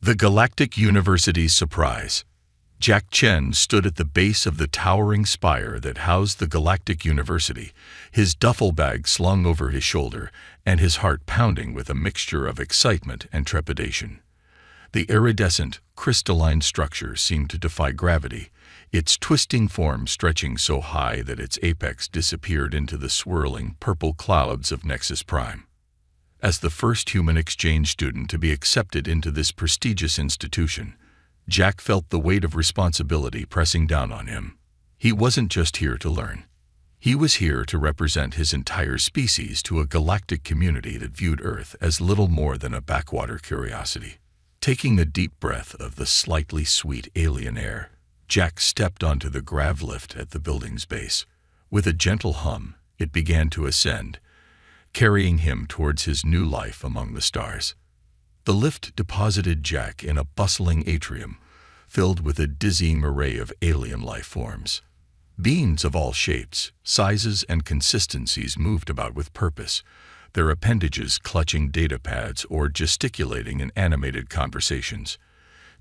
The Galactic University's surprise. Jack Chen stood at the base of the towering spire that housed the Galactic University, his duffel bag slung over his shoulder and his heart pounding with a mixture of excitement and trepidation. The iridescent, crystalline structure seemed to defy gravity, its twisting form stretching so high that its apex disappeared into the swirling, purple clouds of Nexus Prime. As the first human exchange student to be accepted into this prestigious institution, Jack felt the weight of responsibility pressing down on him. He wasn't just here to learn. He was here to represent his entire species to a galactic community that viewed Earth as little more than a backwater curiosity. Taking a deep breath of the slightly sweet alien air, Jack stepped onto the grav lift at the building's base. With a gentle hum, it began to ascend, carrying him towards his new life among the stars. The lift deposited Jack in a bustling atrium, filled with a dizzying array of alien life forms. Beings of all shapes, sizes, and consistencies moved about with purpose, their appendages clutching data pads or gesticulating in animated conversations.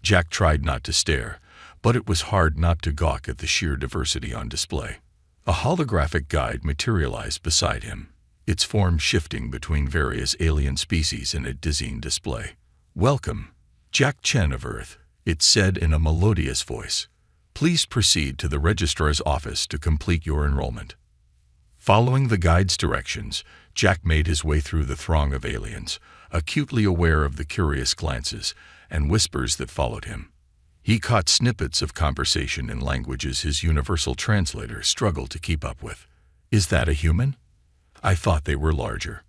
Jack tried not to stare, but it was hard not to gawk at the sheer diversity on display. A holographic guide materialized beside him, its form shifting between various alien species in a dizzying display. "Welcome, Jack Chen of Earth," it said in a melodious voice. "Please proceed to the registrar's office to complete your enrollment." Following the guide's directions, Jack made his way through the throng of aliens, acutely aware of the curious glances and whispers that followed him. He caught snippets of conversation in languages his universal translator struggled to keep up with. "Is that a human? I thought they were larger.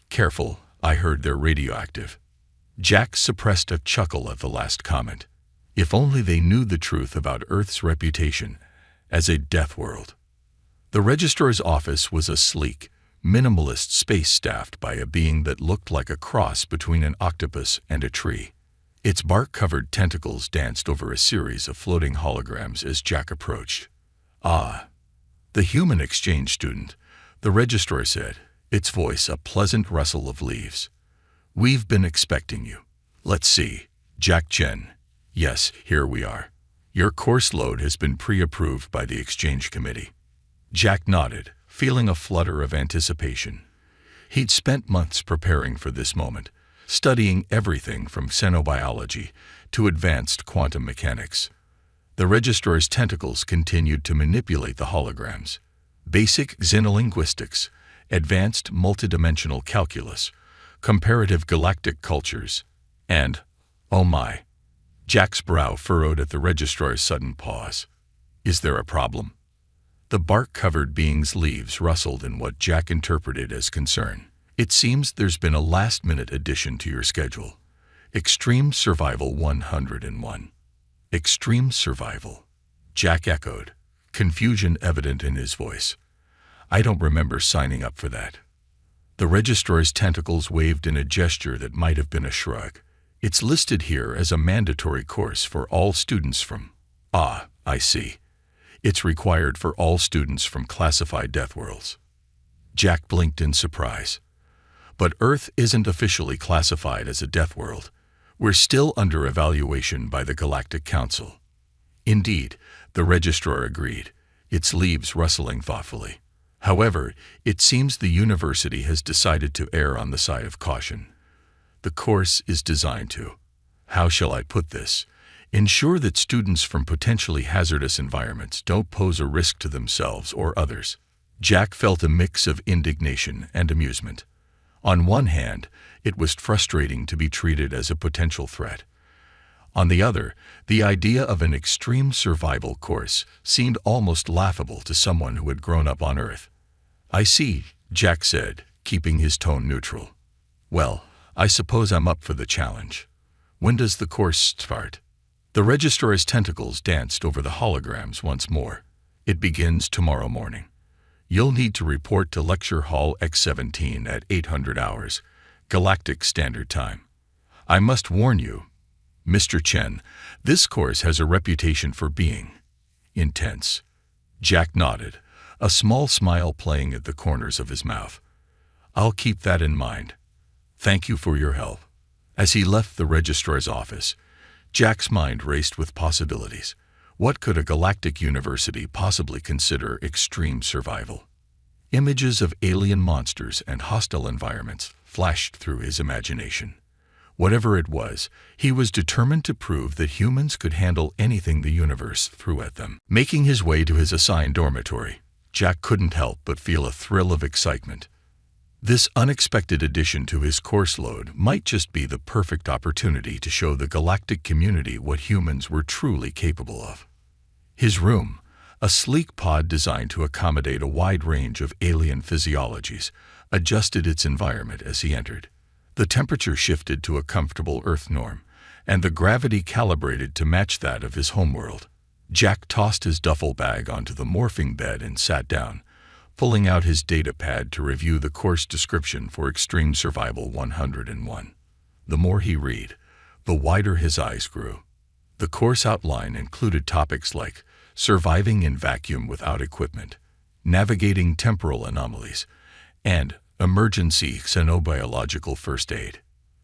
Careful, I heard they're radioactive." Jack suppressed a chuckle at the last comment. If only they knew the truth about Earth's reputation as a death world. The registrar's office was a sleek, minimalist space staffed by a being that looked like a cross between an octopus and a tree. Its bark-covered tentacles danced over a series of floating holograms as Jack approached. "Ah, the human exchange student," the registrar said, its voice a pleasant rustle of leaves. "We've been expecting you. Let's see, Jack Chen. Yes, here we are. Your course load has been pre-approved by the exchange committee." Jack nodded, feeling a flutter of anticipation. He'd spent months preparing for this moment, studying everything from xenobiology to advanced quantum mechanics. The registrar's tentacles continued to manipulate the holograms. Basic xenolinguistics, advanced multidimensional calculus, comparative galactic cultures, and, oh my, Jack's brow furrowed at the registrar's sudden pause. "Is there a problem?" The bark-covered being's leaves rustled in what Jack interpreted as concern. "It seems there's been a last-minute addition to your schedule. Extreme Survival 101. Extreme Survival," Jack echoed, confusion evident in his voice. "I don't remember signing up for that." The registrar's tentacles waved in a gesture that might have been a shrug. "It's listed here as a mandatory course for all students from—" "Ah, I see. It's required for all students from classified Deathworlds." Jack blinked in surprise. "But Earth isn't officially classified as a Deathworld. We're still under evaluation by the Galactic Council." "Indeed," the registrar agreed, its leaves rustling thoughtfully. "However, it seems the university has decided to err on the side of caution. The course is designed to, how shall I put this, ensure that students from potentially hazardous environments don't pose a risk to themselves or others." Jack felt a mix of indignation and amusement. On one hand, it was frustrating to be treated as a potential threat. On the other, the idea of an extreme survival course seemed almost laughable to someone who had grown up on Earth. "I see," Jack said, keeping his tone neutral. "Well, I suppose I'm up for the challenge. When does the course start?" The registrar's tentacles danced over the holograms once more. "It begins tomorrow morning. You'll need to report to Lecture Hall X17 at 800 hours, Galactic Standard Time. I must warn you, Mr. Chen, this course has a reputation for being intense." Jack nodded, a small smile playing at the corners of his mouth. "I'll keep that in mind. Thank you for your help." As he left the registrar's office, Jack's mind raced with possibilities. What could a galactic university possibly consider extreme survival? Images of alien monsters and hostile environments flashed through his imagination. Whatever it was, he was determined to prove that humans could handle anything the universe threw at them. Making his way to his assigned dormitory, Jack couldn't help but feel a thrill of excitement. This unexpected addition to his course load might just be the perfect opportunity to show the galactic community what humans were truly capable of. His room, a sleek pod designed to accommodate a wide range of alien physiologies, adjusted its environment as he entered. The temperature shifted to a comfortable Earth norm, and the gravity calibrated to match that of his homeworld. Jack tossed his duffel bag onto the morphing bed and sat down, pulling out his data pad to review the course description for Extreme Survival 101. The more he read, the wider his eyes grew. The course outline included topics like surviving in vacuum without equipment, navigating temporal anomalies, and emergency xenobiological first aid.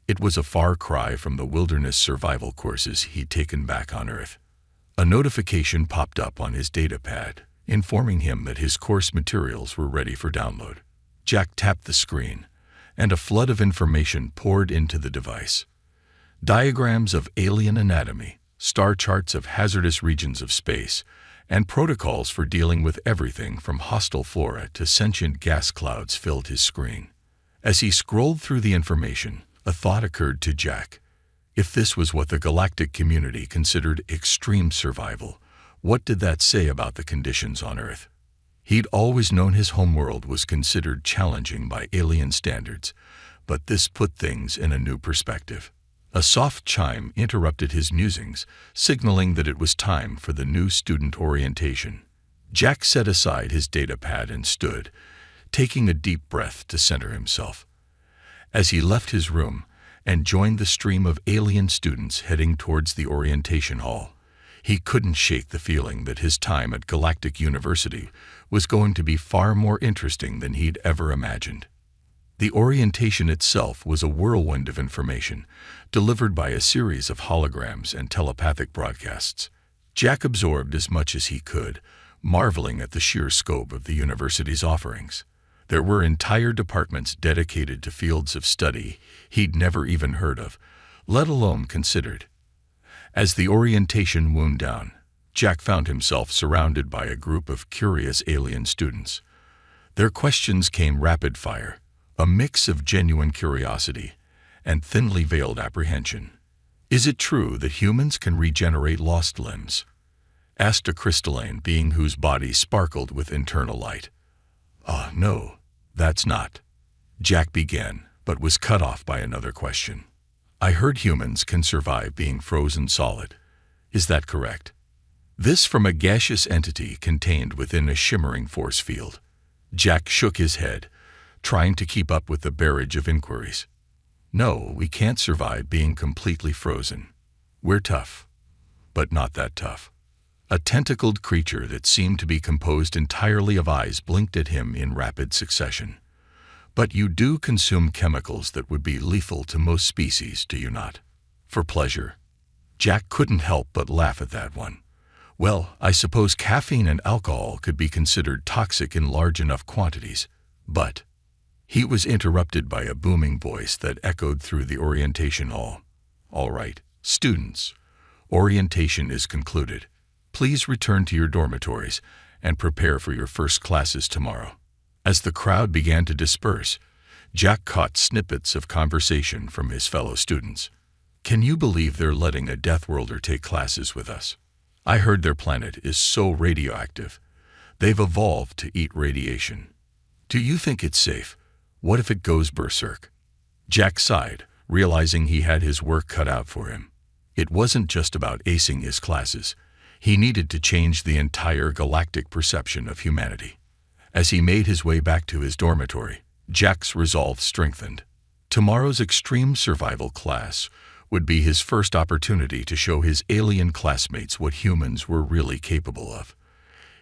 It was a far cry from the wilderness survival courses he'd taken back on Earth. A notification popped up on his data pad, informing him that his course materials were ready for download. Jack tapped the screen, and a flood of information poured into the device. Diagrams of alien anatomy, star charts of hazardous regions of space, and protocols for dealing with everything from hostile flora to sentient gas clouds filled his screen. As he scrolled through the information, a thought occurred to Jack. If this was what the galactic community considered extreme survival, what did that say about the conditions on Earth? He'd always known his homeworld was considered challenging by alien standards, but this put things in a new perspective. A soft chime interrupted his musings, signaling that it was time for the new student orientation. Jack set aside his data pad and stood, taking a deep breath to center himself. As he left his room and joined the stream of alien students heading towards the orientation hall, he couldn't shake the feeling that his time at Galactic University was going to be far more interesting than he'd ever imagined. The orientation itself was a whirlwind of information, delivered by a series of holograms and telepathic broadcasts. Jack absorbed as much as he could, marveling at the sheer scope of the university's offerings. There were entire departments dedicated to fields of study he'd never even heard of, let alone considered. As the orientation wound down, Jack found himself surrounded by a group of curious alien students. Their questions came rapid fire, a mix of genuine curiosity and thinly veiled apprehension. "Is it true that humans can regenerate lost limbs?" asked a crystalline being whose body sparkled with internal light. No, that's not," Jack began, but was cut off by another question. "I heard humans can survive being frozen solid. Is that correct?" This from a gaseous entity contained within a shimmering force field. Jack shook his head, trying to keep up with the barrage of inquiries. "No, we can't survive being completely frozen. We're tough, but not that tough." A tentacled creature that seemed to be composed entirely of eyes blinked at him in rapid succession. "But you do consume chemicals that would be lethal to most species, do you not? For pleasure?" Jack couldn't help but laugh at that one. "Well, I suppose caffeine and alcohol could be considered toxic in large enough quantities, but—" He was interrupted by a booming voice that echoed through the orientation hall. "All right, students, orientation is concluded. Please return to your dormitories and prepare for your first classes tomorrow." As the crowd began to disperse, Jack caught snippets of conversation from his fellow students. "Can you believe they're letting a Deathworlder take classes with us? I heard their planet is so radioactive. They've evolved to eat radiation. Do you think it's safe? What if it goes berserk?" Jack sighed, realizing he had his work cut out for him. It wasn't just about acing his classes. He needed to change the entire galactic perception of humanity. As he made his way back to his dormitory, Jack's resolve strengthened. Tomorrow's extreme survival class would be his first opportunity to show his alien classmates what humans were really capable of.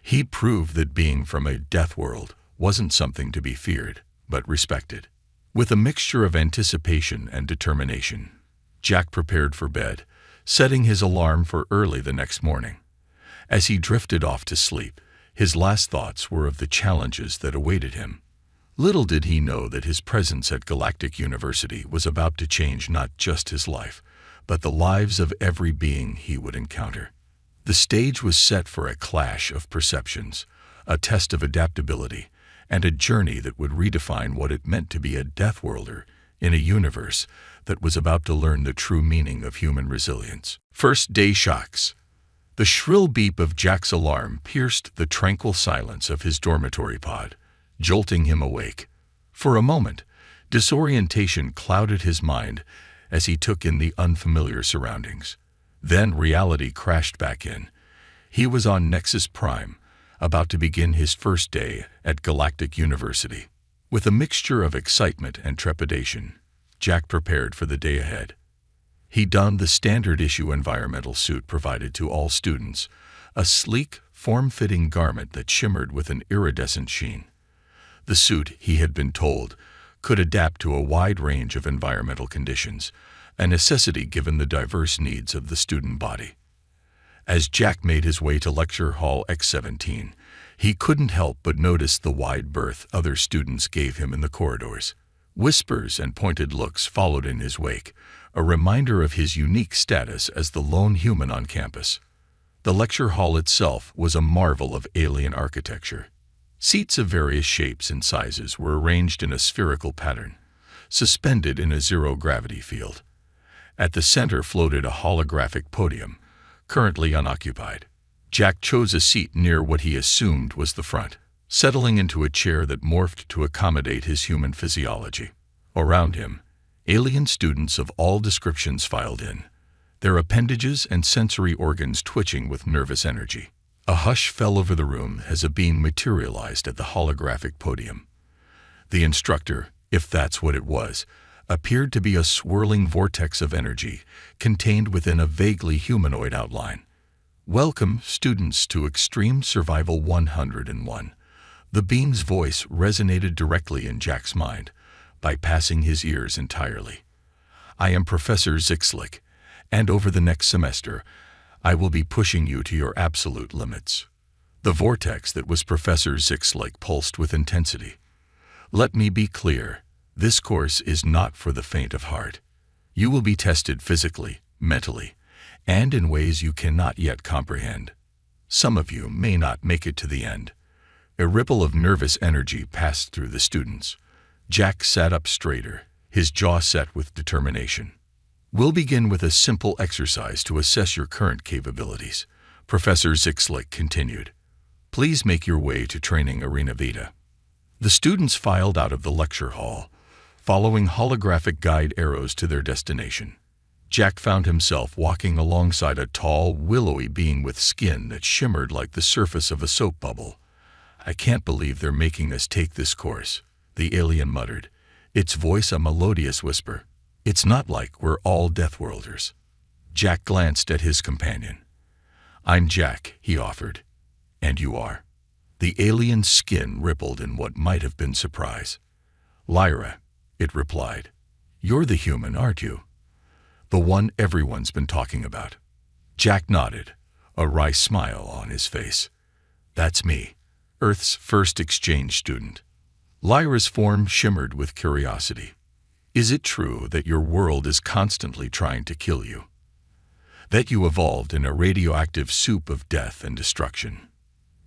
He'd prove that being from a death world wasn't something to be feared, but respected. With a mixture of anticipation and determination, Jack prepared for bed, setting his alarm for early the next morning. As he drifted off to sleep, his last thoughts were of the challenges that awaited him. Little did he know that his presence at Galactic University was about to change not just his life, but the lives of every being he would encounter. The stage was set for a clash of perceptions, a test of adaptability, and a journey that would redefine what it meant to be a Deathworlder in a universe that was about to learn the true meaning of human resilience. First day shocks. The shrill beep of Jack's alarm pierced the tranquil silence of his dormitory pod, jolting him awake. For a moment, disorientation clouded his mind as he took in the unfamiliar surroundings. Then reality crashed back in. He was on Nexus Prime, about to begin his first day at Galactic University. With a mixture of excitement and trepidation, Jack prepared for the day ahead. He donned the standard-issue environmental suit provided to all students, a sleek, form-fitting garment that shimmered with an iridescent sheen. The suit, he had been told, could adapt to a wide range of environmental conditions, a necessity given the diverse needs of the student body. As Jack made his way to Lecture Hall X-17, he couldn't help but notice the wide berth other students gave him in the corridors. Whispers and pointed looks followed in his wake, a reminder of his unique status as the lone human on campus. The lecture hall itself was a marvel of alien architecture. Seats of various shapes and sizes were arranged in a spherical pattern, suspended in a zero-gravity field. At the center floated a holographic podium, currently unoccupied. Jack chose a seat near what he assumed was the front, settling into a chair that morphed to accommodate his human physiology. Around him, alien students of all descriptions filed in, their appendages and sensory organs twitching with nervous energy. A hush fell over the room as a being materialized at the holographic podium. The instructor, if that's what it was, appeared to be a swirling vortex of energy contained within a vaguely humanoid outline. "Welcome, students, to Extreme Survival 101. The being's voice resonated directly in Jack's mind, bypassing his ears entirely. "I am Professor Zixlick, and over the next semester, I will be pushing you to your absolute limits." The vortex that was Professor Zixlick pulsed with intensity. "Let me be clear, this course is not for the faint of heart. You will be tested physically, mentally, and in ways you cannot yet comprehend. Some of you may not make it to the end." A ripple of nervous energy passed through the students. Jack sat up straighter, his jaw set with determination. "We'll begin with a simple exercise to assess your current capabilities," Professor Zixlick continued. "Please make your way to Training Arena Vita." The students filed out of the lecture hall, following holographic guide arrows to their destination. Jack found himself walking alongside a tall, willowy being with skin that shimmered like the surface of a soap bubble. "I can't believe they're making us take this course," the alien muttered, its voice a melodious whisper. "It's not like we're all Deathworlders." Jack glanced at his companion. "I'm Jack," he offered. "And you are?" The alien's skin rippled in what might have been surprise. "Lyra," it replied. "You're the human, aren't you? The one everyone's been talking about." Jack nodded, a wry smile on his face. "That's me, Earth's first exchange student." Lyra's form shimmered with curiosity. "Is it true that your world is constantly trying to kill you? That you evolved in a radioactive soup of death and destruction?"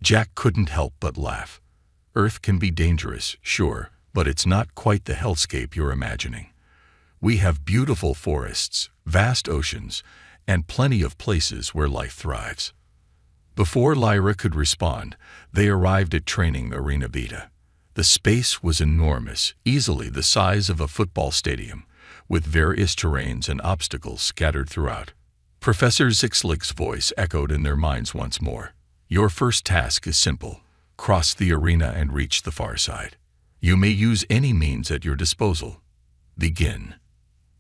Jack couldn't help but laugh. "Earth can be dangerous, sure, but it's not quite the hellscape you're imagining. We have beautiful forests, vast oceans, and plenty of places where life thrives." Before Lyra could respond, they arrived at Training Arena Vita. The space was enormous, easily the size of a football stadium, with various terrains and obstacles scattered throughout. Professor Zixlick's voice echoed in their minds once more. "Your first task is simple. Cross the arena and reach the far side. You may use any means at your disposal. Begin."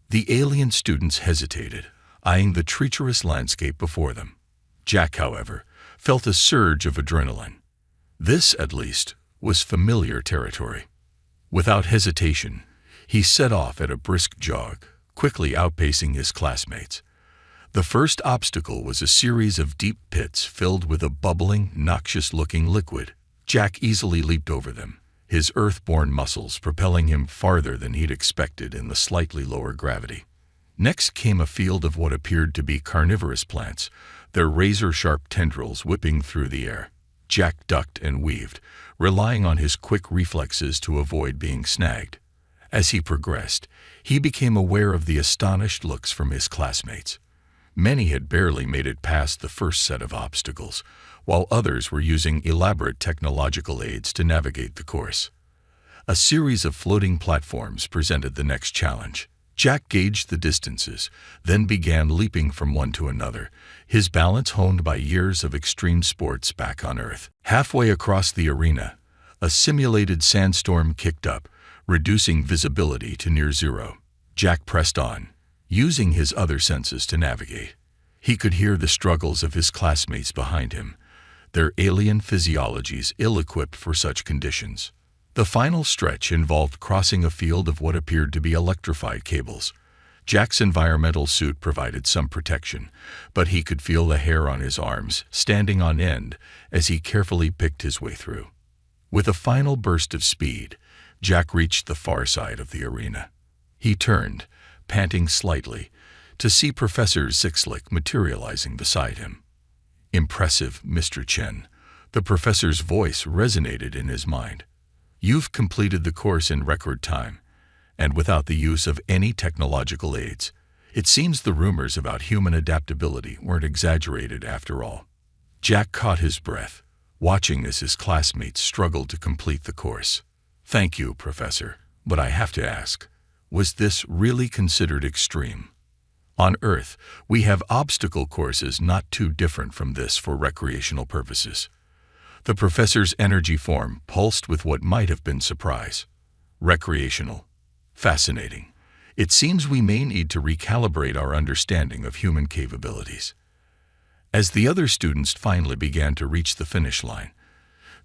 The alien students hesitated, eyeing the treacherous landscape before them. Jack, however, felt a surge of adrenaline. This, at least, was familiar territory. Without hesitation, he set off at a brisk jog, quickly outpacing his classmates. The first obstacle was a series of deep pits filled with a bubbling, noxious-looking liquid. Jack easily leaped over them, his earth-born muscles propelling him farther than he'd expected in the slightly lower gravity. Next came a field of what appeared to be carnivorous plants, their razor-sharp tendrils whipping through the air. Jack ducked and weaved, relying on his quick reflexes to avoid being snagged. As he progressed, he became aware of the astonished looks from his classmates. Many had barely made it past the first set of obstacles, while others were using elaborate technological aids to navigate the course. A series of floating platforms presented the next challenge. Jack gauged the distances, then began leaping from one to another, his balance honed by years of extreme sports back on Earth. Halfway across the arena, a simulated sandstorm kicked up, reducing visibility to near zero. Jack pressed on, using his other senses to navigate. He could hear the struggles of his classmates behind him, their alien physiologies ill-equipped for such conditions. The final stretch involved crossing a field of what appeared to be electrified cables. Jack's environmental suit provided some protection, but he could feel the hair on his arms standing on end as he carefully picked his way through. With a final burst of speed, Jack reached the far side of the arena. He turned, panting slightly, to see Professor Zixlick materializing beside him. "Impressive, Mr. Chen." The professor's voice resonated in his mind. "You've completed the course in record time, and without the use of any technological aids. It seems the rumors about human adaptability weren't exaggerated after all." Jack caught his breath, watching as his classmates struggled to complete the course. "Thank you, Professor, but I have to ask, was this really considered extreme? On Earth, we have obstacle courses not too different from this for recreational purposes." The professor's energy form pulsed with what might have been surprise. "Recreational. Fascinating. It seems we may need to recalibrate our understanding of human capabilities." As the other students finally began to reach the finish line,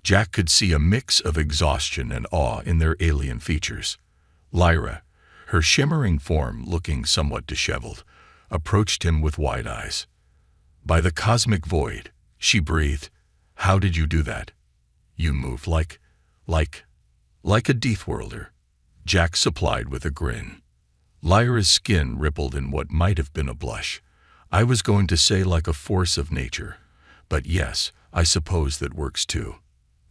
Jack could see a mix of exhaustion and awe in their alien features. Lyra, her shimmering form looking somewhat disheveled, approached him with wide eyes. "By the cosmic void," she breathed. "How did you do that?" "You move like a Deathworlder," Jack supplied with a grin. Lyra's skin rippled in what might have been a blush. "I was going to say like a force of nature, but yes, I suppose that works too."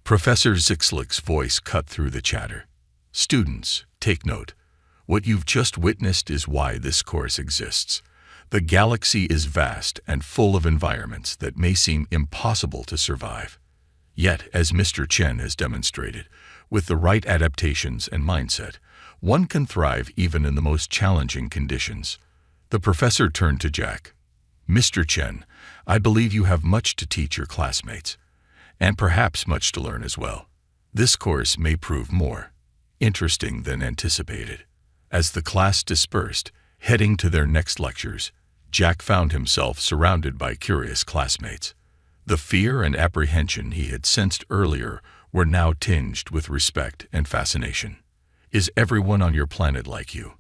Professor Zixlick's voice cut through the chatter. "Students, take note. What you've just witnessed is why this course exists. The galaxy is vast and full of environments that may seem impossible to survive. Yet, as Mr. Chen has demonstrated, with the right adaptations and mindset, one can thrive even in the most challenging conditions." The professor turned to Jack. "Mr. Chen, I believe you have much to teach your classmates, and perhaps much to learn as well. This course may prove more interesting than anticipated." As the class dispersed, heading to their next lectures, Jack found himself surrounded by curious classmates. The fear and apprehension he had sensed earlier were now tinged with respect and fascination. "Is everyone on your planet like you?"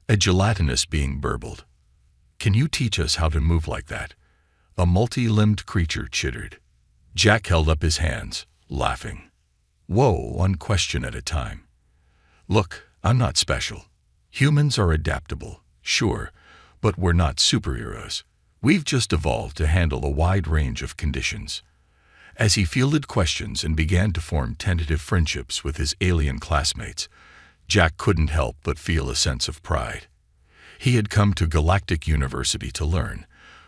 A gelatinous being burbled. "Can you teach us how to move like that?" A multi-limbed creature chittered. Jack held up his hands, laughing. "Whoa, one question at a time. Look, I'm not special. Humans are adaptable, sure, but we're not superheroes. We've just evolved to handle a wide range of conditions." As he fielded questions and began to form tentative friendships with his alien classmates, Jack couldn't help but feel a sense of pride. He had come to Galactic University to learn,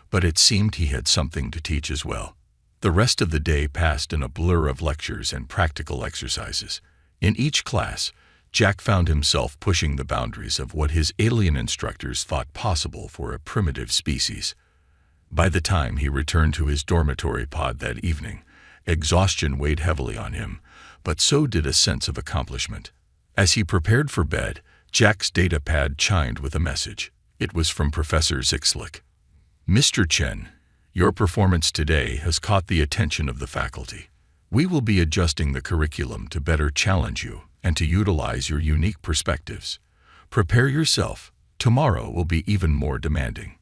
but it seemed he had something to teach as well. The rest of the day passed in a blur of lectures and practical exercises. In each class, Jack found himself pushing the boundaries of what his alien instructors thought possible for a primitive species. By the time he returned to his dormitory pod that evening, exhaustion weighed heavily on him, but so did a sense of accomplishment. As he prepared for bed, Jack's data pad chimed with a message. It was from Professor Zixlick. "Mr. Chen, your performance today has caught the attention of the faculty. We will be adjusting the curriculum to better challenge you and to utilize your unique perspectives. Prepare yourself. Tomorrow will be even more demanding."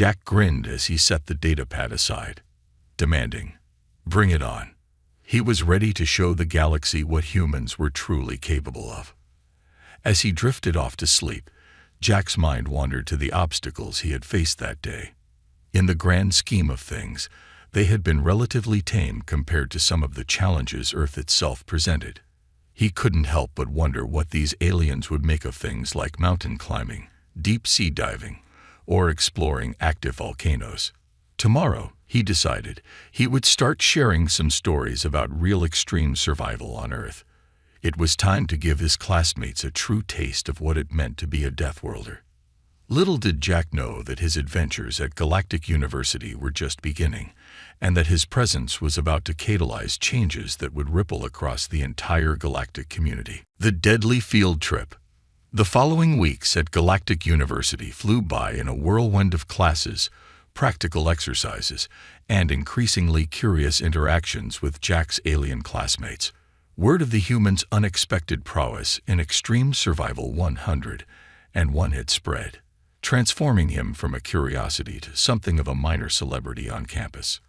Jack grinned as he set the datapad aside, demanding, "Bring it on." He was ready to show the galaxy what humans were truly capable of. As he drifted off to sleep, Jack's mind wandered to the obstacles he had faced that day. In the grand scheme of things, they had been relatively tame compared to some of the challenges Earth itself presented. He couldn't help but wonder what these aliens would make of things like mountain climbing, deep-sea diving, or exploring active volcanoes. Tomorrow, he decided, he would start sharing some stories about real extreme survival on Earth. It was time to give his classmates a true taste of what it meant to be a Deathworlder. Little did Jack know that his adventures at Galactic University were just beginning, and that his presence was about to catalyze changes that would ripple across the entire galactic community. The deadly field trip. The following weeks at Galactic University flew by in a whirlwind of classes, practical exercises, and increasingly curious interactions with Jack's alien classmates. Word of the humans' unexpected prowess in Extreme Survival 101 had spread, transforming him from a curiosity to something of a minor celebrity on campus.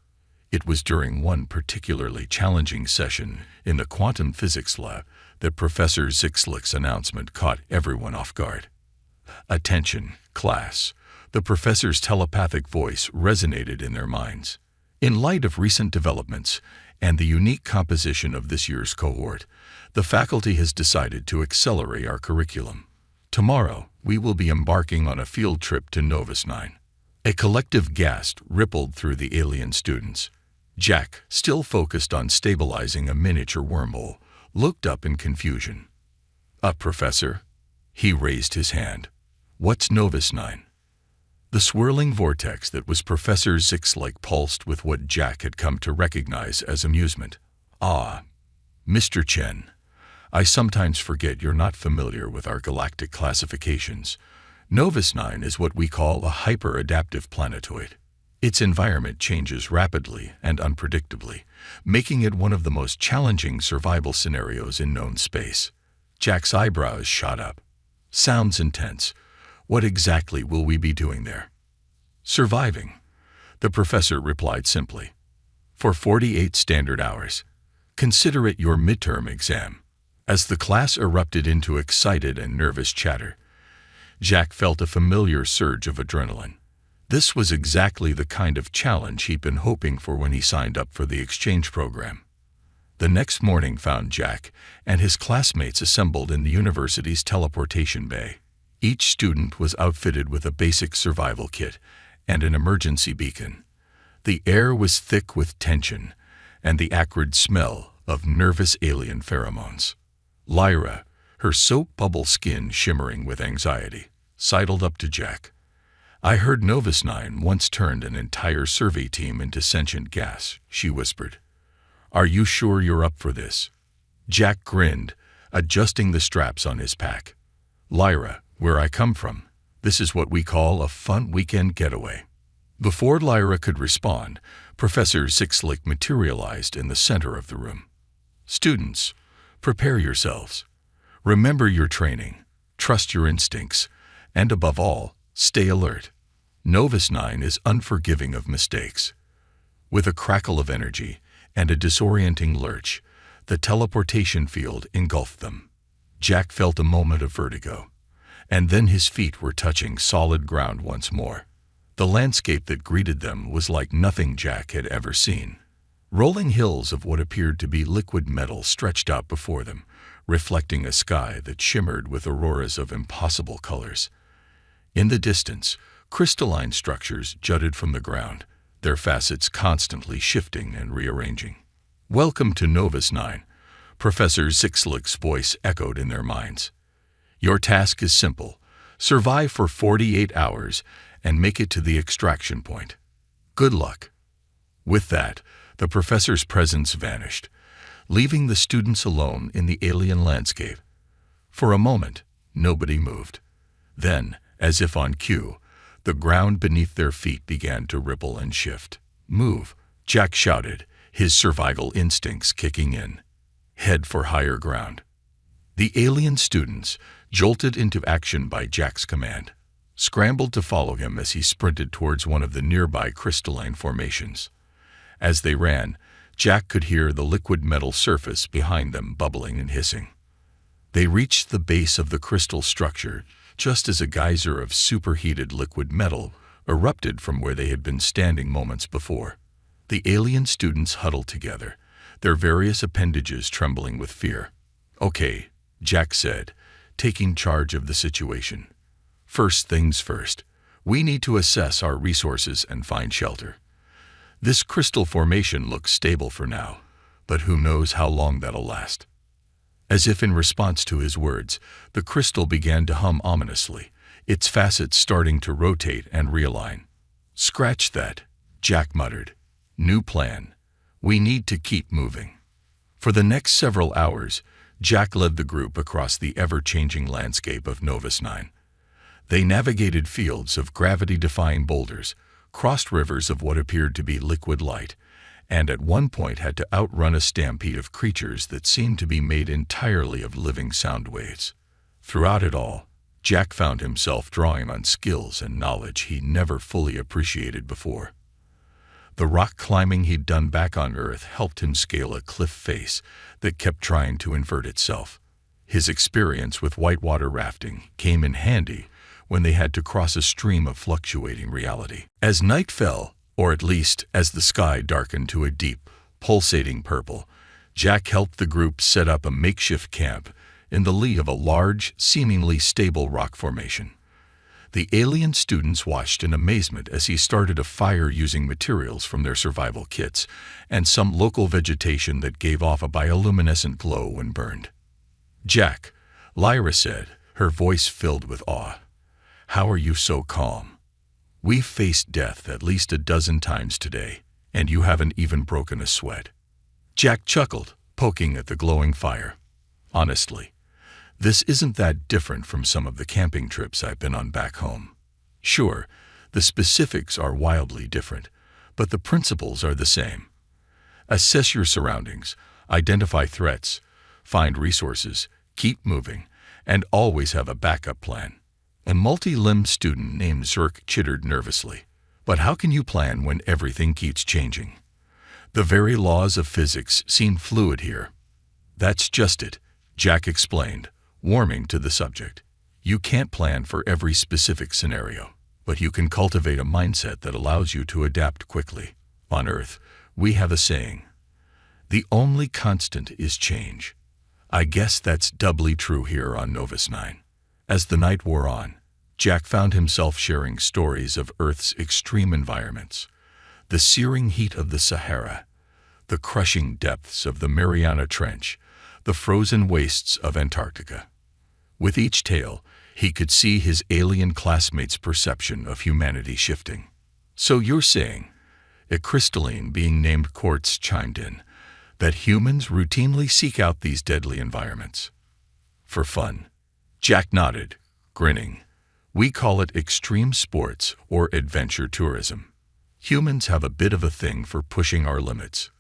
It was during one particularly challenging session in the quantum physics lab that Professor Zixlick's announcement caught everyone off guard. "Attention, class." The professor's telepathic voice resonated in their minds. In light of recent developments and the unique composition of this year's cohort, the faculty has decided to accelerate our curriculum. Tomorrow, we will be embarking on a field trip to Novus 9. A collective gasp rippled through the alien students. Jack, still focused on stabilizing a miniature wormhole, looked up in confusion. Professor?" He raised his hand. "What's Novus 9? The swirling vortex that was Professor Zixlick pulsed with what Jack had come to recognize as amusement. "Ah, Mr. Chen, I sometimes forget you're not familiar with our galactic classifications. Novus 9 is what we call a hyper-adaptive planetoid. Its environment changes rapidly and unpredictably, making it one of the most challenging survival scenarios in known space." Jack's eyebrows shot up. "Sounds intense. What exactly will we be doing there?" "Surviving," the professor replied simply. "For 48 standard hours. Consider it your midterm exam." As the class erupted into excited and nervous chatter, Jack felt a familiar surge of adrenaline. This was exactly the kind of challenge he'd been hoping for when he signed up for the exchange program. The next morning found Jack and his classmates assembled in the university's teleportation bay. Each student was outfitted with a basic survival kit and an emergency beacon. The air was thick with tension and the acrid smell of nervous alien pheromones. Lyra, her soap bubble skin shimmering with anxiety, sidled up to Jack. "I heard Novus 9 once turned an entire survey team into sentient gas," she whispered. "Are you sure you're up for this?" Jack grinned, adjusting the straps on his pack. "Lyra, where I come from, this is what we call a fun weekend getaway." Before Lyra could respond, Professor Zixlick materialized in the center of the room. "Students, prepare yourselves. Remember your training, trust your instincts, and above all, stay alert. Novus 9 is unforgiving of mistakes." With a crackle of energy and a disorienting lurch, the teleportation field engulfed them. Jack felt a moment of vertigo, and then his feet were touching solid ground once more. The landscape that greeted them was like nothing Jack had ever seen. Rolling hills of what appeared to be liquid metal stretched out before them, reflecting a sky that shimmered with auroras of impossible colors. In the distance, crystalline structures jutted from the ground, their facets constantly shifting and rearranging. "Welcome to Novus 9, Professor Zixlick's voice echoed in their minds. "Your task is simple. Survive for 48 hours and make it to the extraction point. Good luck." With that, the professor's presence vanished, leaving the students alone in the alien landscape. For a moment, nobody moved. Then, as if on cue, the ground beneath their feet began to ripple and shift. "Move," Jack shouted, his survival instincts kicking in. "Head for higher ground." The alien students, jolted into action by Jack's command, scrambled to follow him as he sprinted towards one of the nearby crystalline formations. As they ran, Jack could hear the liquid metal surface behind them bubbling and hissing. They reached the base of the crystal structure just as a geyser of superheated liquid metal erupted from where they had been standing moments before. The alien students huddled together, their various appendages trembling with fear. "Okay," Jack said, taking charge of the situation. "First things first, we need to assess our resources and find shelter. This crystal formation looks stable for now, but who knows how long that'll last." As if in response to his words, the crystal began to hum ominously, its facets starting to rotate and realign. "Scratch that," Jack muttered. "New plan. We need to keep moving." For the next several hours, Jack led the group across the ever-changing landscape of Novus 9. They navigated fields of gravity-defying boulders, crossed rivers of what appeared to be liquid light, and at one point had to outrun a stampede of creatures that seemed to be made entirely of living sound waves. Throughout it all, Jack found himself drawing on skills and knowledge he never fully appreciated before. The rock climbing he'd done back on Earth helped him scale a cliff face that kept trying to invert itself. His experience with whitewater rafting came in handy when they had to cross a stream of fluctuating reality. As night fell, or at least as the sky darkened to a deep, pulsating purple, Jack helped the group set up a makeshift camp in the lee of a large, seemingly stable rock formation. The alien students watched in amazement as he started a fire using materials from their survival kits and some local vegetation that gave off a bioluminescent glow when burned. "Jack," Lyra said, her voice filled with awe, "how are you so calm? We've faced death at least a dozen times today, and you haven't even broken a sweat." Jack chuckled, poking at the glowing fire. "Honestly, this isn't that different from some of the camping trips I've been on back home. Sure, the specifics are wildly different, but the principles are the same. Assess your surroundings, identify threats, find resources, keep moving, and always have a backup plan." A multi-limbed student named Zerk chittered nervously. "But how can you plan when everything keeps changing? The very laws of physics seem fluid here." "That's just it," Jack explained, warming to the subject. "You can't plan for every specific scenario, but you can cultivate a mindset that allows you to adapt quickly. On Earth, we have a saying, 'The only constant is change.' I guess that's doubly true here on Novus 9. As the night wore on, Jack found himself sharing stories of Earth's extreme environments, the searing heat of the Sahara, the crushing depths of the Mariana Trench, the frozen wastes of Antarctica. With each tale, he could see his alien classmates' perception of humanity shifting. "So you're saying," a crystalline being named Quartz chimed in, "that humans routinely seek out these deadly environments for fun?" Jack nodded, grinning. "We call it extreme sports or adventure tourism. Humans have a bit of a thing for pushing our limits."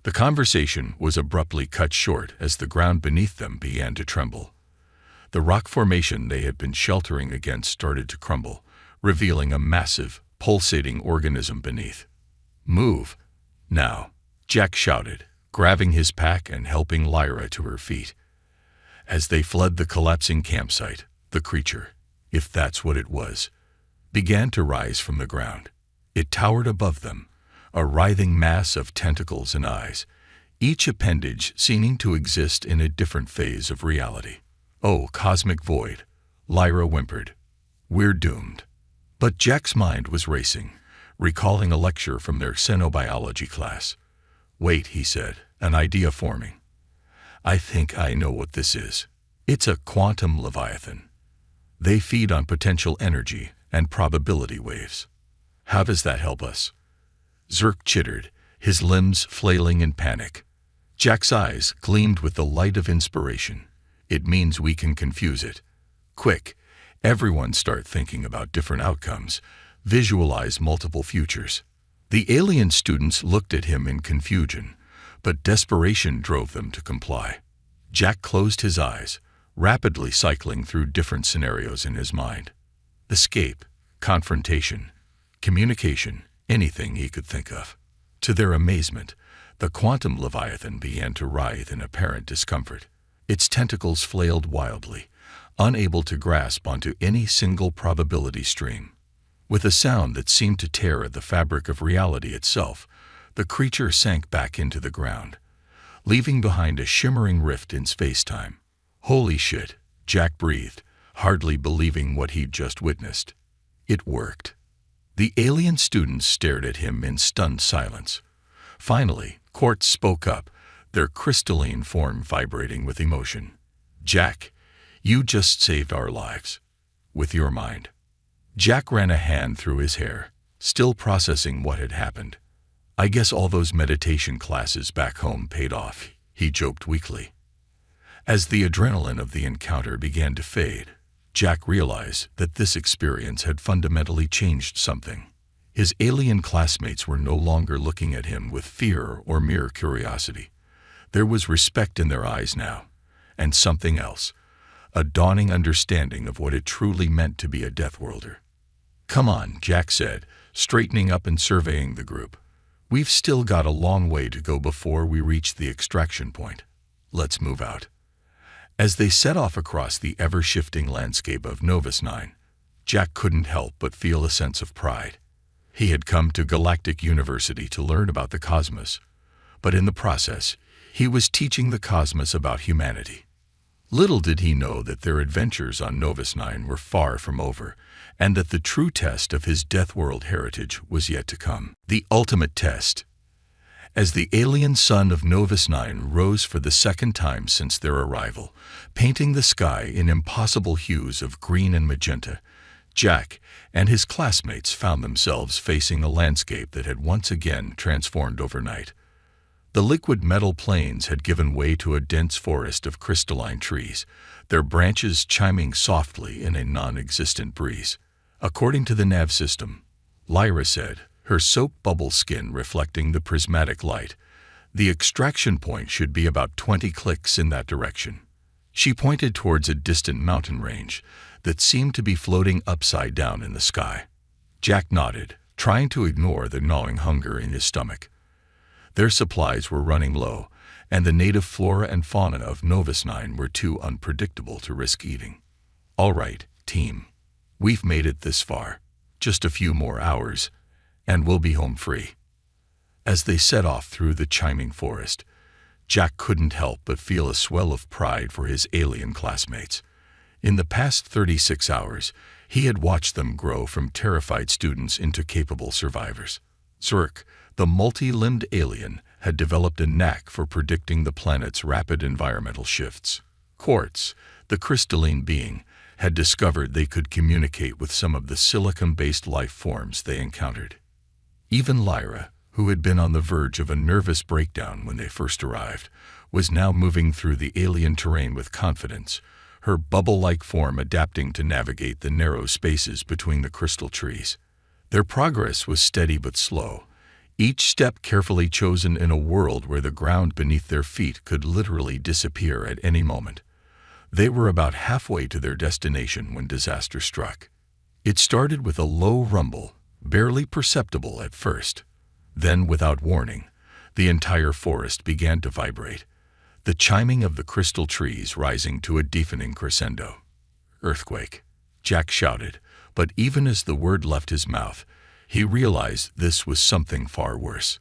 The conversation was abruptly cut short as the ground beneath them began to tremble. The rock formation they had been sheltering against started to crumble, revealing a massive, pulsating organism beneath. "Move, now," Jack shouted, grabbing his pack and helping Lyra to her feet. As they fled the collapsing campsite, the creature, if that's what it was, began to rise from the ground. It towered above them, a writhing mass of tentacles and eyes, each appendage seeming to exist in a different phase of reality. "Oh, cosmic void," Lyra whimpered. "We're doomed." But Jack's mind was racing, recalling a lecture from their xenobiology class. "Wait," he said, an idea forming. "I think I know what this is. It's a quantum leviathan. They feed on potential energy and probability waves." "How does that help us?" Zerk chittered, his limbs flailing in panic. Jack's eyes gleamed with the light of inspiration. "It means we can confuse it. Quick, everyone start thinking about different outcomes. Visualize multiple futures." The alien students looked at him in confusion, but desperation drove them to comply. Jack closed his eyes, rapidly cycling through different scenarios in his mind. Escape, confrontation, communication, anything he could think of. To their amazement, the quantum leviathan began to writhe in apparent discomfort. Its tentacles flailed wildly, unable to grasp onto any single probability stream. With a sound that seemed to tear at the fabric of reality itself, the creature sank back into the ground, leaving behind a shimmering rift in space-time. Holy shit, Jack breathed, hardly believing what he'd just witnessed. It worked. The alien students stared at him in stunned silence. Finally, Quartz spoke up, their crystalline form vibrating with emotion. "Jack, you just saved our lives. With your mind." Jack ran a hand through his hair, still processing what had happened. "I guess all those meditation classes back home paid off," he joked weakly. As the adrenaline of the encounter began to fade, Jack realized that this experience had fundamentally changed something. His alien classmates were no longer looking at him with fear or mere curiosity. There was respect in their eyes now, and something else, a dawning understanding of what it truly meant to be a Deathworlder. "Come on," Jack said, straightening up and surveying the group. "We've still got a long way to go before we reach the extraction point. Let's move out." As they set off across the ever-shifting landscape of Novus 9, Jack couldn't help but feel a sense of pride. He had come to Galactic University to learn about the cosmos, but in the process, he was teaching the cosmos about humanity. Little did he know that their adventures on Novus 9 were far from over, and that the true test of his Deathworld heritage was yet to come. The ultimate test. As the alien sun of Novus 9 rose for the second time since their arrival, painting the sky in impossible hues of green and magenta, Jack and his classmates found themselves facing a landscape that had once again transformed overnight. The liquid metal plains had given way to a dense forest of crystalline trees, their branches chiming softly in a non-existent breeze. According to the nav system, Lyra said, her soap bubble skin reflecting the prismatic light, the extraction point should be about 20 clicks in that direction. She pointed towards a distant mountain range that seemed to be floating upside down in the sky. Jack nodded, trying to ignore the gnawing hunger in his stomach. Their supplies were running low, and the native flora and fauna of Novus 9 were too unpredictable to risk eating. "All right, team. We've made it this far. Just a few more hours, and we'll be home free." As they set off through the chiming forest, Jack couldn't help but feel a swell of pride for his alien classmates. In the past 36 hours, he had watched them grow from terrified students into capable survivors. Zurk, the multi-limbed alien, had developed a knack for predicting the planet's rapid environmental shifts. Quartz, the crystalline being, had discovered they could communicate with some of the silicon-based life forms they encountered. Even Lyra, who had been on the verge of a nervous breakdown when they first arrived, was now moving through the alien terrain with confidence, her bubble-like form adapting to navigate the narrow spaces between the crystal trees. Their progress was steady but slow, each step carefully chosen in a world where the ground beneath their feet could literally disappear at any moment. They were about halfway to their destination when disaster struck. It started with a low rumble, barely perceptible at first. Then, without warning, the entire forest began to vibrate, the chiming of the crystal trees rising to a deafening crescendo. "Earthquake," Jack shouted, but even as the word left his mouth, he realized this was something far worse.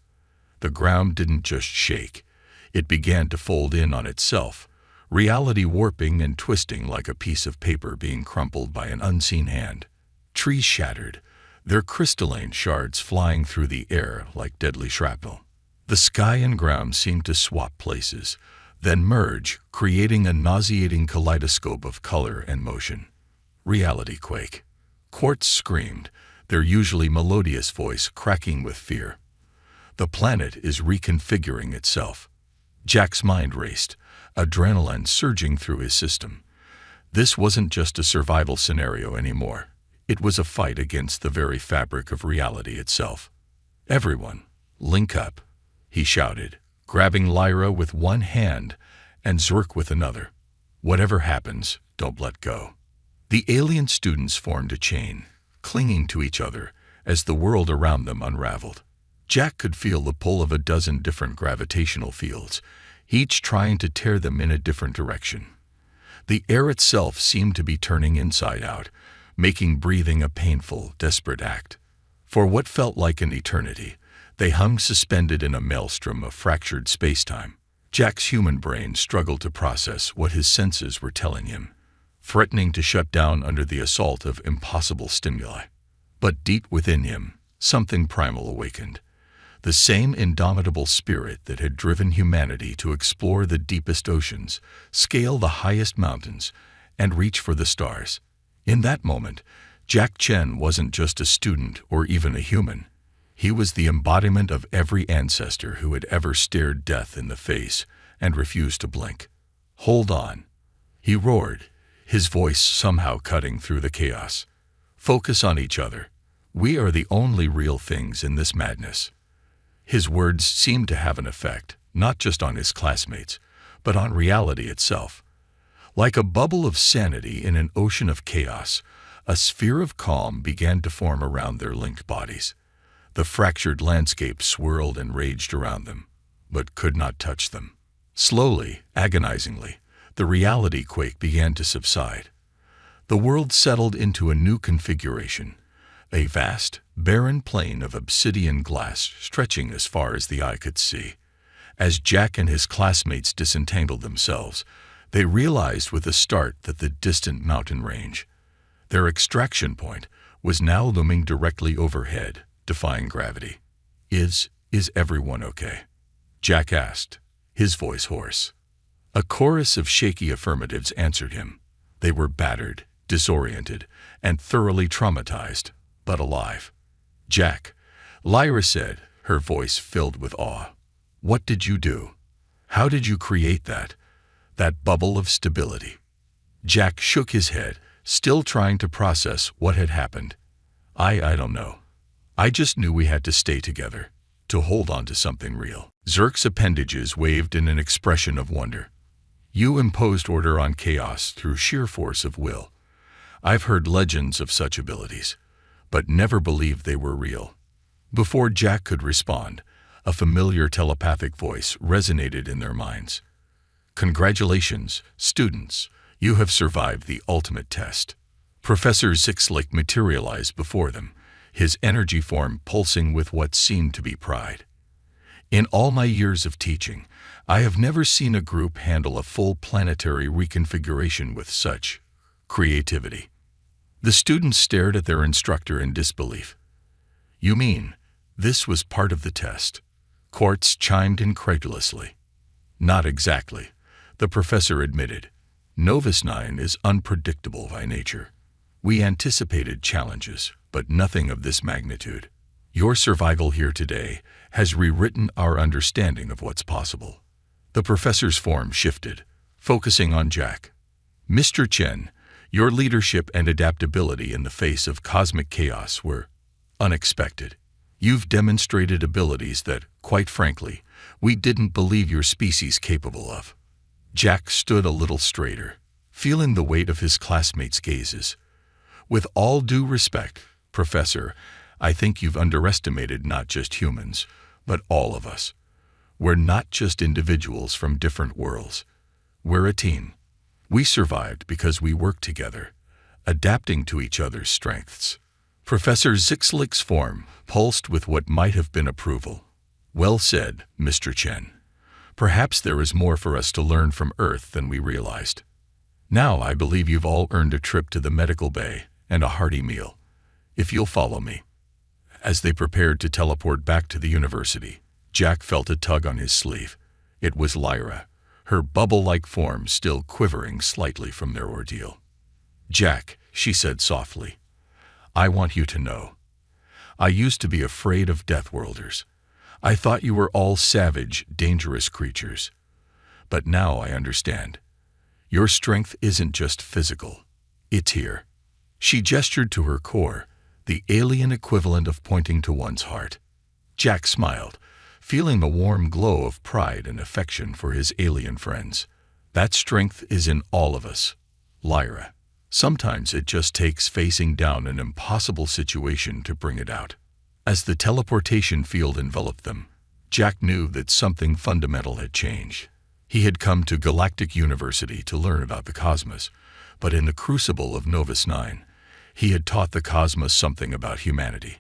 The ground didn't just shake, it began to fold in on itself, reality warping and twisting like a piece of paper being crumpled by an unseen hand. Trees shattered, their crystalline shards flying through the air like deadly shrapnel. The sky and ground seemed to swap places, then merge, creating a nauseating kaleidoscope of color and motion. Reality quake. Quartz screamed, their usually melodious voice cracking with fear. The planet is reconfiguring itself. Jack's mind raced, adrenaline surging through his system. This wasn't just a survival scenario anymore. It was a fight against the very fabric of reality itself. "Everyone, link up," he shouted, grabbing Lyra with one hand and Zurk with another. "Whatever happens, don't let go." The alien students formed a chain, clinging to each other as the world around them unraveled. Jack could feel the pull of a dozen different gravitational fields, each trying to tear them in a different direction. The air itself seemed to be turning inside out, making breathing a painful, desperate act. For what felt like an eternity, they hung suspended in a maelstrom of fractured spacetime. Jack's human brain struggled to process what his senses were telling him, threatening to shut down under the assault of impossible stimuli. But deep within him, something primal awakened. The same indomitable spirit that had driven humanity to explore the deepest oceans, scale the highest mountains, and reach for the stars. In that moment, Jack Chen wasn't just a student or even a human. He was the embodiment of every ancestor who had ever stared death in the face and refused to blink. "Hold on," he roared, his voice somehow cutting through the chaos. "Focus on each other. We are the only real things in this madness." His words seemed to have an effect, not just on his classmates, but on reality itself. Like a bubble of sanity in an ocean of chaos, a sphere of calm began to form around their linked bodies. The fractured landscape swirled and raged around them, but could not touch them. Slowly, agonizingly, the reality quake began to subside. The world settled into a new configuration, a vast, barren plain of obsidian glass stretching as far as the eye could see. As Jack and his classmates disentangled themselves, they realized with a start that the distant mountain range, their extraction point, was now looming directly overhead, defying gravity. Is everyone okay?" Jack asked, his voice hoarse. A chorus of shaky affirmatives answered him. They were battered, disoriented, and thoroughly traumatized, but alive. "Jack," Lyra said, her voice filled with awe. "What did you do? How did you create that bubble of stability?" Jack shook his head, still trying to process what had happened. I don't know. I just knew we had to stay together, to hold on to something real." Zerk's appendages waved in an expression of wonder. "You imposed order on chaos through sheer force of will. I've heard legends of such abilities, but never believed they were real." Before Jack could respond, a familiar telepathic voice resonated in their minds. "Congratulations, students. You have survived the ultimate test." Professor Zixlick materialized before them, his energy form pulsing with what seemed to be pride. "In all my years of teaching, I have never seen a group handle a full planetary reconfiguration with such creativity." The students stared at their instructor in disbelief. "You mean this was part of the test?" Quartz chimed incredulously. "Not exactly," the professor admitted. "Novus 9 is unpredictable by nature. We anticipated challenges, but nothing of this magnitude. Your survival here today has rewritten our understanding of what's possible." The professor's form shifted, focusing on Jack. "Mr. Chen, your leadership and adaptability in the face of cosmic chaos were unexpected. You've demonstrated abilities that, quite frankly, we didn't believe your species capable of." Jack stood a little straighter, feeling the weight of his classmates' gazes. "With all due respect, Professor, I think you've underestimated not just humans, but all of us. We're not just individuals from different worlds. We're a team. We survived because we worked together, adapting to each other's strengths." Professor Zixlick's form pulsed with what might have been approval. "Well said, Mr. Chen. Perhaps there is more for us to learn from Earth than we realized. Now I believe you've all earned a trip to the medical bay and a hearty meal, if you'll follow me." As they prepared to teleport back to the university, Jack felt a tug on his sleeve. It was Lyra, her bubble-like form still quivering slightly from their ordeal. "Jack," she said softly, "I want you to know. I used to be afraid of Deathworlders. I thought you were all savage, dangerous creatures. But now I understand. Your strength isn't just physical. It's here." She gestured to her core, the alien equivalent of pointing to one's heart. Jack smiled, feeling the warm glow of pride and affection for his alien friends. "That strength is in all of us, Lyra. Sometimes it just takes facing down an impossible situation to bring it out. As the teleportation field enveloped them, Jack knew that something fundamental had changed. He had come to Galactic University to learn about the cosmos, but in the crucible of Novus 9, he had taught the cosmos something about humanity,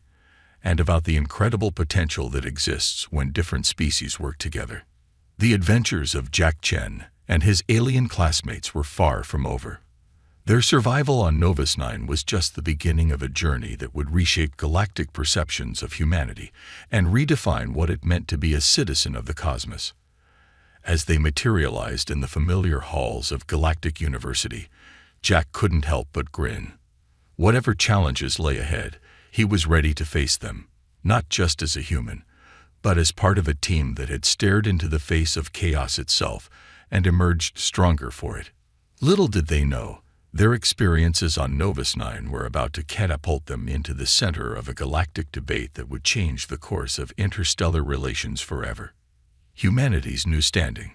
and about the incredible potential that exists when different species work together. The adventures of Jack Chen and his alien classmates were far from over. Their survival on Novus 9 was just the beginning of a journey that would reshape galactic perceptions of humanity and redefine what it meant to be a citizen of the cosmos. As they materialized in the familiar halls of Galactic University, Jack couldn't help but grin. Whatever challenges lay ahead, he was ready to face them, not just as a human, but as part of a team that had stared into the face of chaos itself and emerged stronger for it. Little did they know, their experiences on Novus 9 were about to catapult them into the center of a galactic debate that would change the course of interstellar relations forever. Humanity's new standing.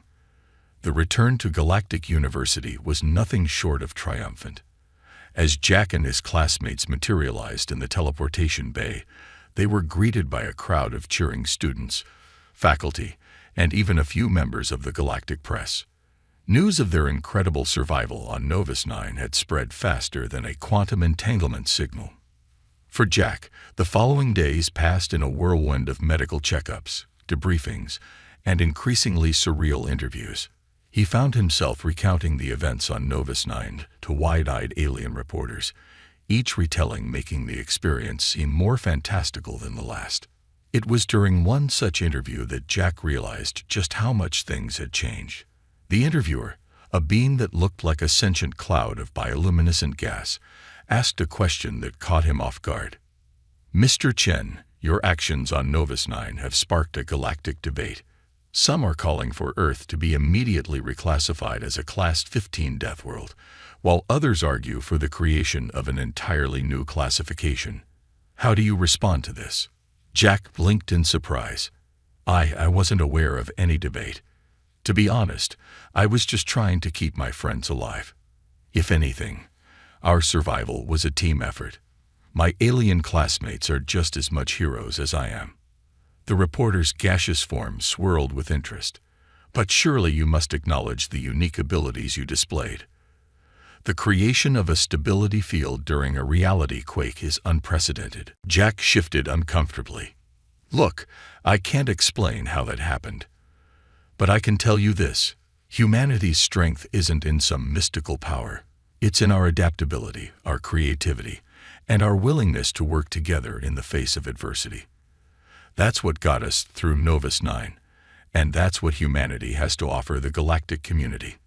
The return to Galactic University was nothing short of triumphant. As Jack and his classmates materialized in the teleportation bay, they were greeted by a crowd of cheering students, faculty, and even a few members of the galactic press. News of their incredible survival on Novus 9 had spread faster than a quantum entanglement signal. For Jack, the following days passed in a whirlwind of medical checkups, debriefings, and increasingly surreal interviews. He found himself recounting the events on Novus 9 to wide-eyed alien reporters, each retelling making the experience seem more fantastical than the last. It was during one such interview that Jack realized just how much things had changed. The interviewer, a being that looked like a sentient cloud of bioluminescent gas, asked a question that caught him off guard. "Mr. Chen, your actions on Novus 9 have sparked a galactic debate. Some are calling for Earth to be immediately reclassified as a Class 15 death world, while others argue for the creation of an entirely new classification. How do you respond to this?" Jack blinked in surprise. I wasn't aware of any debate. To be honest, I was just trying to keep my friends alive. If anything, our survival was a team effort. My alien classmates are just as much heroes as I am. The reporter's gaseous form swirled with interest. "But surely you must acknowledge the unique abilities you displayed. The creation of a stability field during a reality quake is unprecedented." Jack shifted uncomfortably. "Look, I can't explain how that happened. But I can tell you this, humanity's strength isn't in some mystical power. It's in our adaptability, our creativity, and our willingness to work together in the face of adversity. That's what got us through Novus 9, and that's what humanity has to offer the galactic community."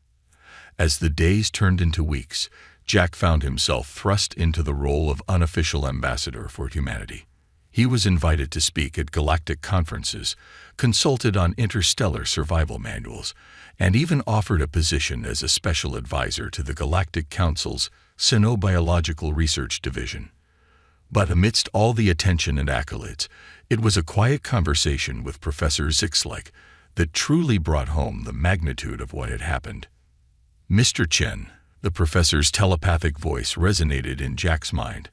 As the days turned into weeks, Jack found himself thrust into the role of unofficial ambassador for humanity. He was invited to speak at galactic conferences, consulted on interstellar survival manuals, and even offered a position as a special advisor to the Galactic Council's Xenobiological Research Division. But amidst all the attention and accolades, it was a quiet conversation with Professor Zixlike that truly brought home the magnitude of what had happened. "Mr. Chen," the professor's telepathic voice resonated in Jack's mind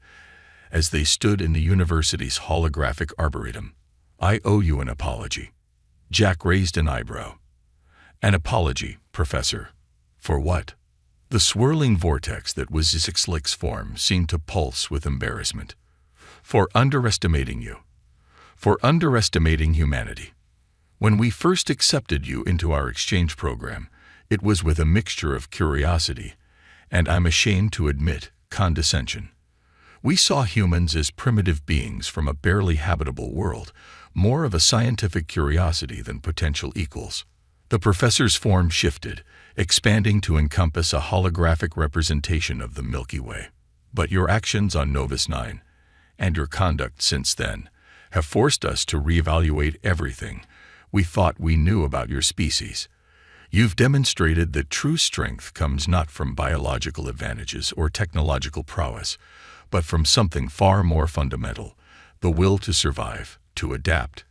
as they stood in the university's holographic arboretum. "I owe you an apology." Jack raised an eyebrow. "An apology, Professor? For what?" The swirling vortex that was Zixlike's form seemed to pulse with embarrassment. "For underestimating you. For underestimating humanity. When we first accepted you into our exchange program, it was with a mixture of curiosity, and I'm ashamed to admit, condescension. We saw humans as primitive beings from a barely habitable world, more of a scientific curiosity than potential equals." The professor's form shifted, expanding to encompass a holographic representation of the Milky Way. "But your actions on Novus 9, and your conduct since then, have forced us to reevaluate everything we thought we knew about your species. You've demonstrated that true strength comes not from biological advantages or technological prowess, but from something far more fundamental, the will to survive, to adapt,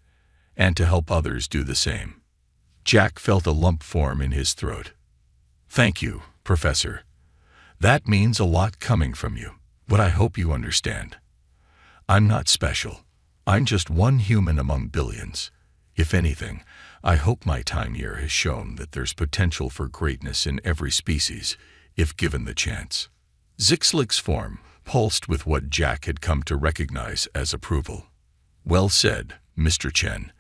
and to help others do the same." Jack felt a lump form in his throat. "Thank you, Professor. That means a lot coming from you, but I hope you understand. I'm not special. I'm just one human among billions. If anything, I hope my time here has shown that there's potential for greatness in every species, if given the chance. Zixlik's form pulsed with what Jack had come to recognize as approval. Well said, Mr. Chen.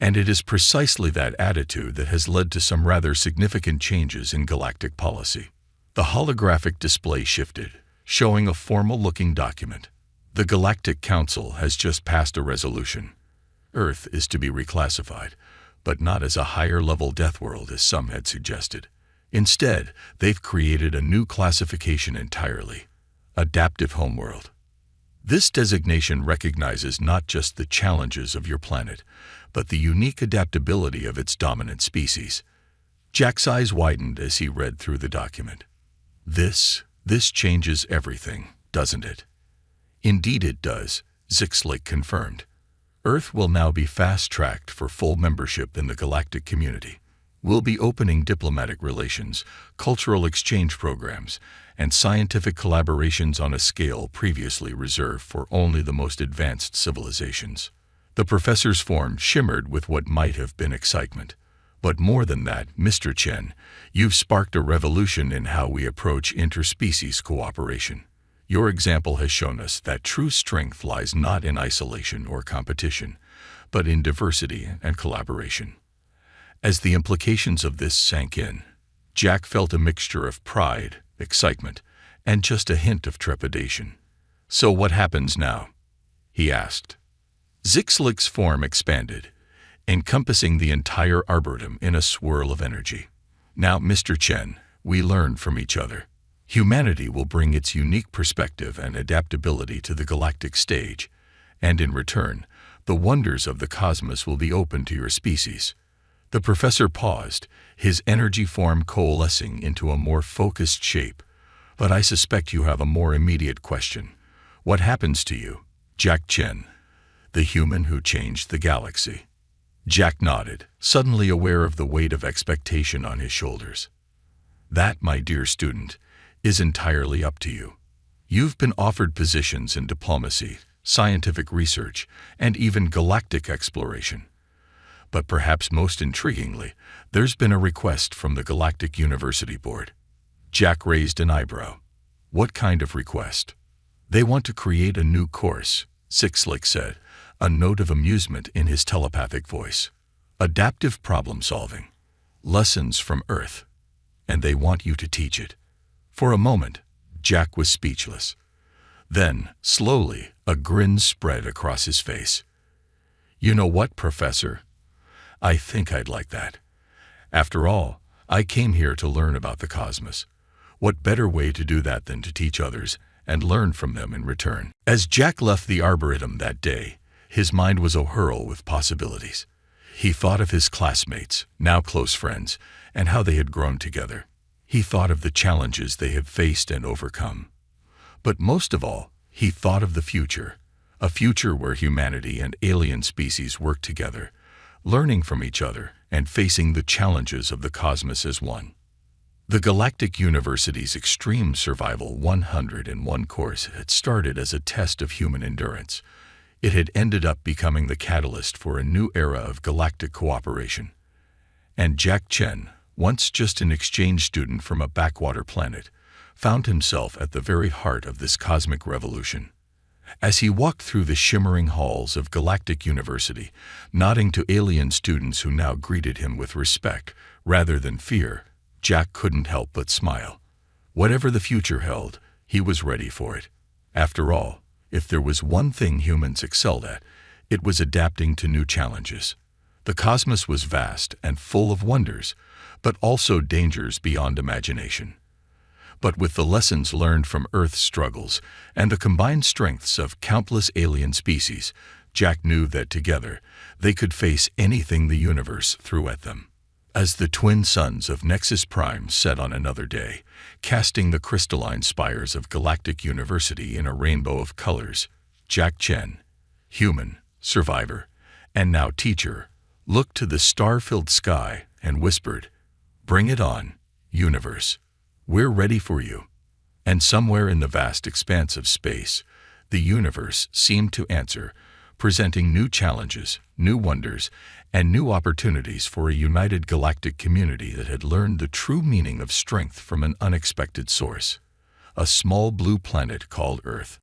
And it is precisely that attitude that has led to some rather significant changes in galactic policy. The holographic display shifted, showing a formal-looking document. The Galactic Council has just passed a resolution. Earth is to be reclassified, but not as a higher-level death world as some had suggested. Instead, they've created a new classification entirely: adaptive homeworld. This designation recognizes not just the challenges of your planet, but the unique adaptability of its dominant species. Jack's eyes widened as he read through the document. This changes everything, doesn't it? Indeed it does, Zixlik confirmed. Earth will now be fast-tracked for full membership in the galactic community. We'll be opening diplomatic relations, cultural exchange programs, and scientific collaborations on a scale previously reserved for only the most advanced civilizations. The professor's form shimmered with what might have been excitement. But more than that, Mr. Chen, you've sparked a revolution in how we approach interspecies cooperation. Your example has shown us that true strength lies not in isolation or competition, but in diversity and collaboration. As the implications of this sank in, Jack felt a mixture of pride, excitement, and just a hint of trepidation. So what happens now? He asked. Zixlik's form expanded, encompassing the entire arboretum in a swirl of energy. Now, Mr. Chen, we learn from each other. Humanity will bring its unique perspective and adaptability to the galactic stage, and in return, the wonders of the cosmos will be open to your species. The professor paused, his energy form coalescing into a more focused shape. But I suspect you have a more immediate question. What happens to you, Jack Chen, the human who changed the galaxy? Jack nodded, suddenly aware of the weight of expectation on his shoulders. That, my dear student, is entirely up to you. You've been offered positions in diplomacy, scientific research, and even galactic exploration. But perhaps most intriguingly, there's been a request from the Galactic University Board. Jack raised an eyebrow. What kind of request? They want to create a new course, Zixlik said, a note of amusement in his telepathic voice. Adaptive problem solving. Lessons from Earth. And they want you to teach it. For a moment, Jack was speechless. Then, slowly, a grin spread across his face. You know what, Professor? I think I'd like that. After all, I came here to learn about the cosmos. What better way to do that than to teach others and learn from them in return? As Jack left the Arboretum that day, his mind was awhirl with possibilities. He thought of his classmates, now close friends, and how they had grown together. He thought of the challenges they had faced and overcome. But most of all, he thought of the future, a future where humanity and alien species work together, learning from each other and facing the challenges of the cosmos as one. The Galactic University's Extreme Survival 101 course had started as a test of human endurance. It had ended up becoming the catalyst for a new era of galactic cooperation. And Jack Chen, once just an exchange student from a backwater planet, found himself at the very heart of this cosmic revolution. As he walked through the shimmering halls of Galactic University, nodding to alien students who now greeted him with respect rather than fear, Jack couldn't help but smile. Whatever the future held, he was ready for it. After all, if there was one thing humans excelled at, it was adapting to new challenges. The cosmos was vast and full of wonders, but also dangers beyond imagination. But with the lessons learned from Earth's struggles and the combined strengths of countless alien species, Jack knew that together they could face anything the universe threw at them. As the twin suns of Nexus Prime set on another day, casting the crystalline spires of Galactic University in a rainbow of colors, Jack Chen, human, survivor, and now teacher, looked to the star-filled sky and whispered, "Bring it on, universe. We're ready for you." And somewhere in the vast expanse of space, the universe seemed to answer, presenting new challenges, new wonders, and new opportunities for a united galactic community that had learned the true meaning of strength from an unexpected source: a small blue planet called Earth.